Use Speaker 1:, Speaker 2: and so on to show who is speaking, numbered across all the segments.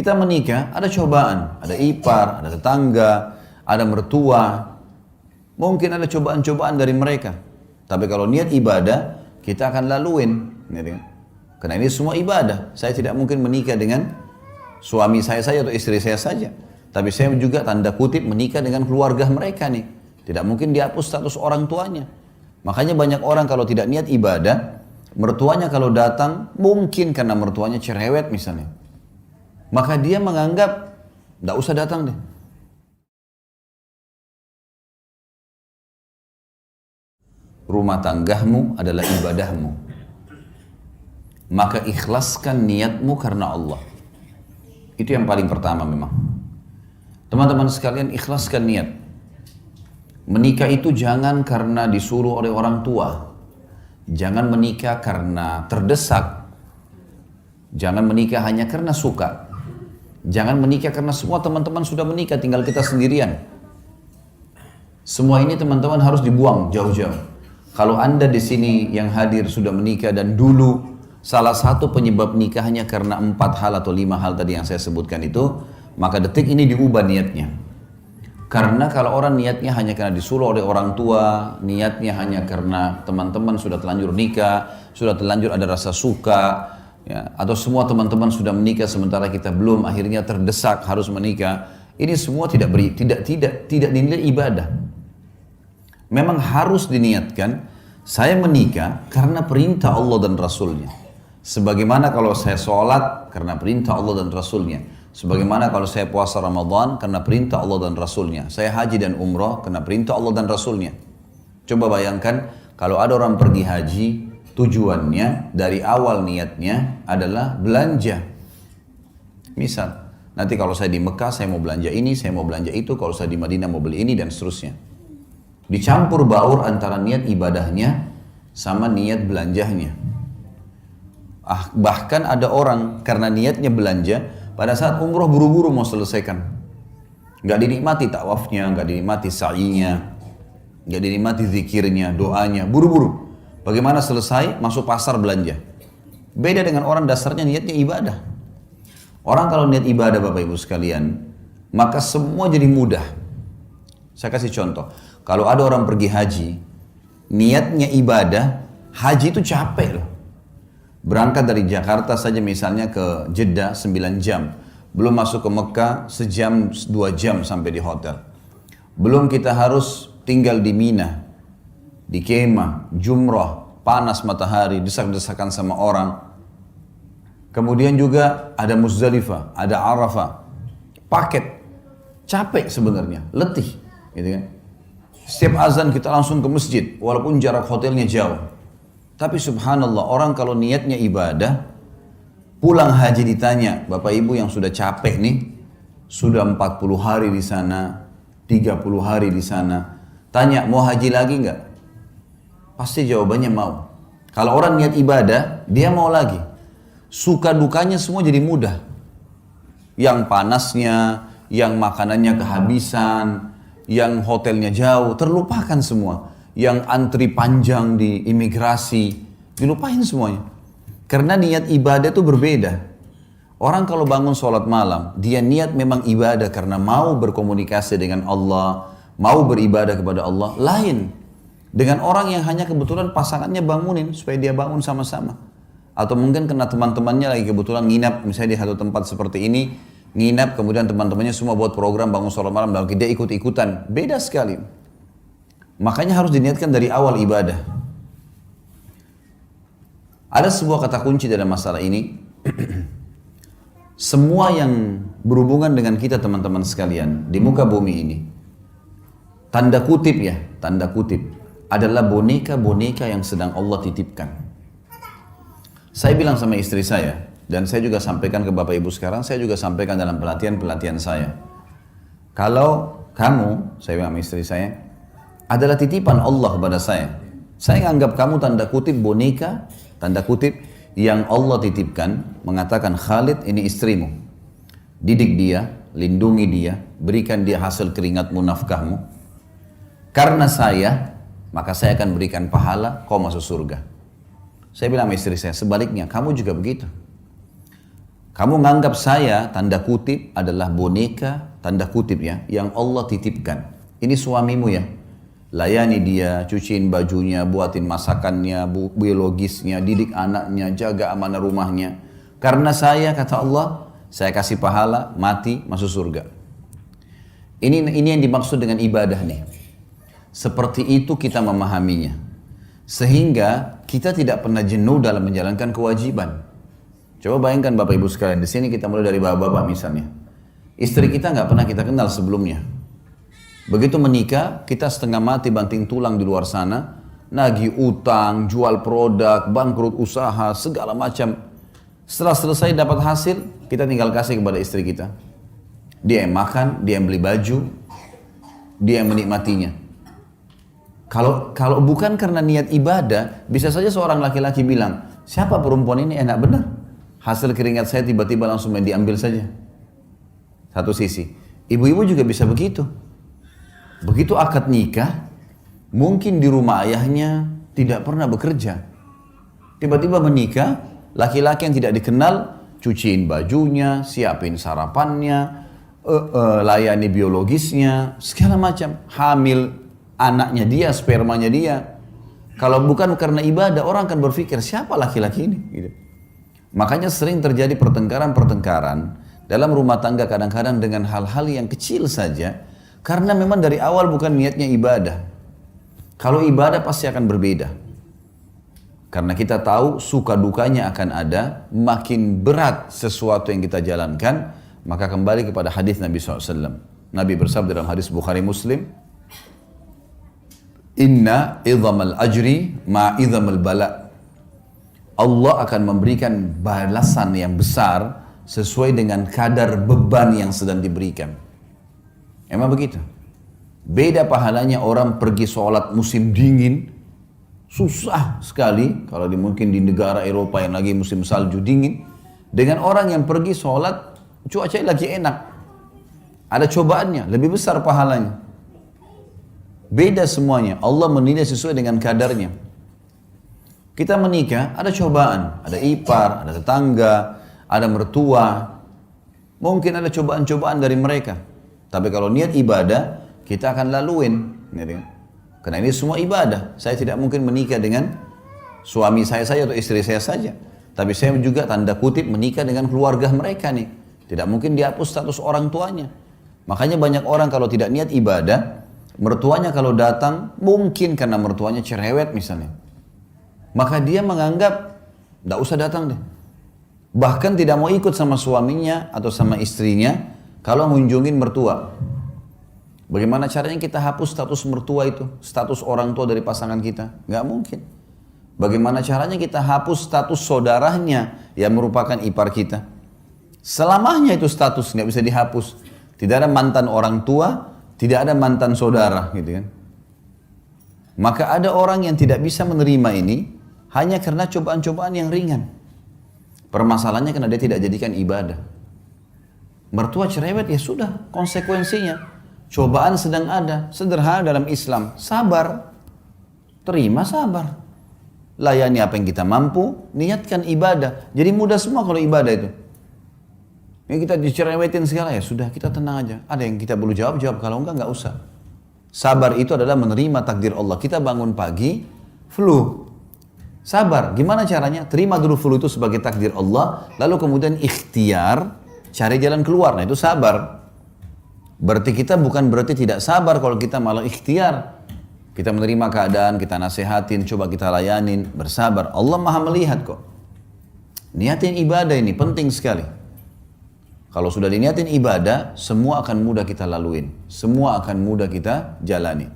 Speaker 1: Kita menikah, ada cobaan, ada ipar, ada tetangga, ada mertua. Mungkin ada cobaan-cobaan dari mereka. Tapi kalau niat ibadah, kita akan laluin. Karena ini semua ibadah. Saya tidak mungkin menikah dengan suami saya saja atau istri saya saja. Tapi saya juga tanda kutip menikah dengan keluarga mereka nih. Tidak mungkin dihapus status orang tuanya. Makanya banyak orang kalau tidak niat ibadah, mertuanya kalau datang, mungkin karena mertuanya cerewet misalnya. Maka dia menganggap, tidak usah datang deh. Rumah tanggamu adalah ibadahmu. Maka ikhlaskan niatmu karena Allah. Itu yang paling pertama memang. Teman-teman sekalian, ikhlaskan niat. Menikah itu jangan karena disuruh oleh orang tua. Jangan menikah karena terdesak. Jangan menikah hanya karena suka. Jangan menikah karena semua teman-teman sudah menikah, tinggal kita sendirian. Semua ini teman-teman harus dibuang jauh-jauh. Kalau Anda di sini yang hadir sudah menikah dan dulu salah satu penyebab nikahnya karena 4 hal atau 5 hal tadi yang saya sebutkan itu, maka detik ini diubah niatnya. Karena kalau orang niatnya hanya karena disuruh oleh orang tua, niatnya hanya karena teman-teman sudah terlanjur nikah, sudah terlanjur ada rasa suka, ya, atau semua teman-teman sudah menikah sementara kita belum, akhirnya terdesak harus menikah. Ini semua tidak dinilai ibadah. Memang harus diniatkan, saya menikah karena perintah Allah dan Rasulnya. Sebagaimana kalau saya sholat karena perintah Allah dan Rasulnya. Sebagaimana kalau saya puasa Ramadan karena perintah Allah dan Rasulnya. Saya haji dan umrah karena perintah Allah dan Rasulnya. Coba bayangkan kalau ada orang pergi haji, tujuannya dari awal niatnya adalah belanja. Misal, nanti kalau saya di Mekah saya mau belanja ini, saya mau belanja itu, kalau saya di Madinah mau beli ini dan seterusnya. Dicampur baur antara niat ibadahnya sama niat belanjanya. Bahkan ada orang karena niatnya belanja, pada saat umroh buru-buru mau selesaikan. Gak dinikmati tawafnya, gak dinikmati sa'inya, gak dinikmati zikirnya, doanya, buru-buru. Bagaimana selesai, masuk pasar belanja. Beda dengan orang dasarnya niatnya ibadah. Orang kalau niat ibadah Bapak Ibu sekalian, maka semua jadi mudah. Saya kasih contoh. Kalau ada orang pergi haji, niatnya ibadah, haji itu capek loh. Berangkat dari Jakarta saja misalnya ke Jeddah 9 jam. Belum masuk ke Mekah sejam 2 jam sampai di hotel. Belum kita harus tinggal di Mina, di kemah, jumrah, panas matahari, desak-desakan sama orang. Kemudian juga ada Muzdalifah, ada Arafah. Paket, capek sebenarnya, letih. Gitu kan? Setiap azan kita langsung ke masjid, walaupun jarak hotelnya jauh. Tapi subhanallah, orang kalau niatnya ibadah, pulang haji ditanya, Bapak Ibu yang sudah capek nih, sudah 40 hari di sana, 30 hari di sana, tanya mau haji lagi enggak? Pasti jawabannya mau. Kalau orang niat ibadah, dia mau lagi. Suka dukanya semua jadi mudah. Yang panasnya, yang makanannya kehabisan, yang hotelnya jauh, terlupakan semua. Yang antri panjang di imigrasi, dilupain semuanya. Karena niat ibadah itu berbeda. Orang kalau bangun sholat malam, dia niat memang ibadah karena mau berkomunikasi dengan Allah, mau beribadah kepada Allah, lain. Dengan orang yang hanya kebetulan pasangannya bangunin supaya dia bangun sama-sama. Atau mungkin karena teman-temannya lagi kebetulan nginap, misalnya di satu tempat seperti ini, nginap kemudian teman-temannya semua buat program bangun sholat malam, lalu dia ikut-ikutan. Beda sekali. Makanya harus diniatkan dari awal ibadah. Ada sebuah kata kunci dalam masalah ini. Semua yang berhubungan dengan kita teman-teman sekalian di muka bumi ini, tanda kutip ya, tanda kutip, adalah boneka-boneka yang sedang Allah titipkan. Saya bilang sama istri saya, dan saya juga sampaikan ke Bapak Ibu sekarang, saya juga sampaikan dalam pelatihan-pelatihan saya. Kalau kamu, saya bilang sama istri saya, adalah titipan Allah kepada saya. Saya anggap kamu tanda kutip boneka, tanda kutip yang Allah titipkan, mengatakan Khalid ini istrimu. Didik dia, lindungi dia, berikan dia hasil keringatmu, nafkahmu. Karena saya, maka saya akan berikan pahala, kau masuk surga. Saya bilang sama istri saya, sebaliknya kamu juga begitu. Kamu nganggap saya, tanda kutip, adalah boneka, tanda kutip ya, yang Allah titipkan. Ini suamimu ya. Layani dia, cuciin bajunya, buatin masakannya, biologisnya, didik anaknya, jaga amanah rumahnya. Karena saya, kata Allah, saya kasih pahala, mati, masuk surga. Ini yang dimaksud dengan ibadah nih. Seperti itu kita memahaminya. Sehingga kita tidak pernah jenuh dalam menjalankan kewajiban. Coba bayangkan Bapak Ibu sekalian, di sini kita mulai dari bapak-bapak misalnya. Istri kita nggak pernah kita kenal sebelumnya. Begitu menikah, kita setengah mati banting tulang di luar sana, nagih utang, jual produk, bangkrut usaha, segala macam. Setelah selesai dapat hasil, kita tinggal kasih kepada istri kita. Dia yang makan, dia yang beli baju, dia yang menikmatinya. Kalau bukan karena niat ibadah, bisa saja seorang laki-laki bilang, siapa perempuan ini enak benar. Hasil keringat saya tiba-tiba langsung diambil saja. Satu sisi. Ibu-ibu juga bisa begitu. Begitu akad nikah, mungkin di rumah ayahnya tidak pernah bekerja. Tiba-tiba menikah, laki-laki yang tidak dikenal, cuciin bajunya, siapin sarapannya, layani biologisnya, segala macam. Hamil anaknya dia, spermanya dia. Kalau bukan karena ibadah, orang akan berpikir, siapa laki-laki ini? Gitu. Makanya sering terjadi pertengkaran-pertengkaran dalam rumah tangga kadang-kadang dengan hal-hal yang kecil saja, karena memang dari awal bukan niatnya ibadah. Kalau ibadah pasti akan berbeda. Karena kita tahu suka dukanya akan ada, makin berat sesuatu yang kita jalankan, maka kembali kepada hadis Nabi SAW. Nabi bersabda dalam hadis Bukhari Muslim, Inna idhamal ajri ma idhamal bala. Allah akan memberikan balasan yang besar sesuai dengan kadar beban yang sedang diberikan. Emang begitu? Beda pahalanya orang pergi sholat musim dingin, susah sekali kalau mungkin di negara Eropa yang lagi musim salju dingin, dengan orang yang pergi sholat cuaca lagi enak. Ada cobaannya, lebih besar pahalanya. Beda semuanya, Allah menilai sesuai dengan kadarnya. Kita menikah, ada cobaan, ada ipar, ada tetangga, ada mertua. Mungkin ada cobaan-cobaan dari mereka. Tapi kalau niat ibadah, kita akan laluin. Karena ini semua ibadah. Saya tidak mungkin menikah dengan suami saya saja atau istri saya saja. Tapi saya juga tanda kutip menikah dengan keluarga mereka nih. Tidak mungkin dihapus status orang tuanya. Makanya banyak orang kalau tidak niat ibadah, mertuanya kalau datang, mungkin karena mertuanya cerewet misalnya. Maka dia menganggap, tidak usah datang deh. Bahkan tidak mau ikut sama suaminya atau sama istrinya kalau mengunjungin mertua. Bagaimana caranya kita hapus status mertua itu, status orang tua dari pasangan kita? Nggak mungkin. Bagaimana caranya kita hapus status saudaranya yang merupakan ipar kita? Selamanya itu status nggak bisa dihapus. Tidak ada mantan orang tua, tidak ada mantan saudara, gitu kan? Maka ada orang yang tidak bisa menerima ini hanya karena cobaan-cobaan yang ringan. Permasalahannya karena dia tidak jadikan ibadah. Mertua cerewet, ya sudah, konsekuensinya. Cobaan sedang ada, sederhana dalam Islam, sabar. Terima sabar. Layani apa yang kita mampu, niatkan ibadah. Jadi mudah semua kalau ibadah itu. Ini kita dicerewetin segala, ya sudah, kita tenang aja. Ada yang kita perlu jawab, kalau enggak usah. Sabar itu adalah menerima takdir Allah. Kita bangun pagi, flu. Sabar, gimana caranya? Terima dulu flu itu sebagai takdir Allah, lalu kemudian ikhtiar, cari jalan keluar. Nah itu sabar. Berarti kita bukan berarti tidak sabar kalau kita malah ikhtiar. Kita menerima keadaan, kita nasihatin, coba kita layanin, bersabar. Allah maha melihat kok. Niatin ibadah ini penting sekali. Kalau sudah diniatin ibadah, semua akan mudah kita laluin. Semua akan mudah kita jalani.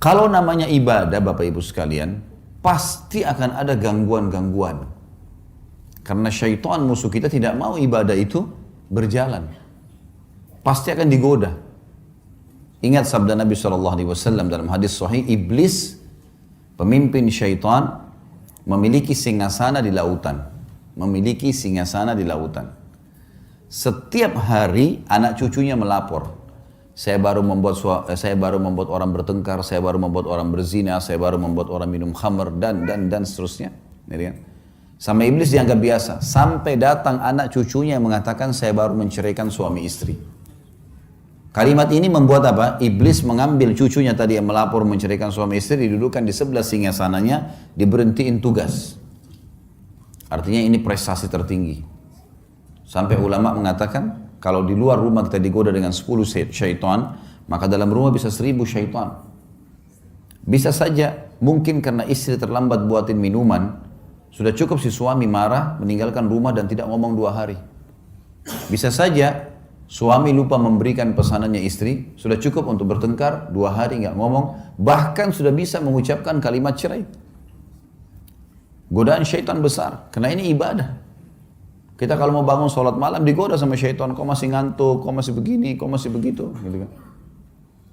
Speaker 1: Kalau namanya ibadah, Bapak Ibu sekalian, pasti akan ada gangguan-gangguan. Karena syaitan musuh kita tidak mau ibadah itu berjalan. Pasti akan digoda. Ingat sabda Nabi SAW dalam hadis sahih, iblis, pemimpin syaitan, memiliki singgasana di lautan. Memiliki singgasana di lautan. Setiap hari anak cucunya melapor. Saya baru membuat orang bertengkar, saya baru membuat orang berzina, saya baru membuat orang minum khamr dan seterusnya. Sama iblis dianggap biasa. Sampai datang anak cucunya yang mengatakan saya baru menceraikan suami istri. Kalimat ini membuat apa? Iblis mengambil cucunya tadi yang melapor menceraikan suami istri, didudukkan di sebelah singgasananya, diberhentiin tugas. Artinya ini prestasi tertinggi. Sampai ulama mengatakan, kalau di luar rumah kita digoda dengan 10 syaitan, maka dalam rumah bisa 1000 syaitan. Bisa saja, mungkin karena istri terlambat buatin minuman, sudah cukup si suami marah, meninggalkan rumah dan tidak ngomong 2 hari. Bisa saja, suami lupa memberikan pesanannya istri, sudah cukup untuk bertengkar, 2 hari nggak ngomong, bahkan sudah bisa mengucapkan kalimat cerai. Godaan syaitan besar, karena ini ibadah. Kita kalau mau bangun sholat malam digoda sama syaitan, kau masih ngantuk, kau masih begini, kau masih begitu. Gitu kan.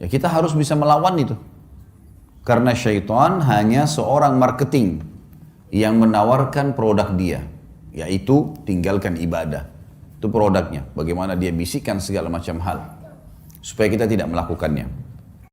Speaker 1: Ya kita harus bisa melawan itu. Karena syaitan hanya seorang marketing yang menawarkan produk dia, yaitu tinggalkan ibadah. Itu produknya, bagaimana dia bisikkan segala macam hal supaya kita tidak melakukannya.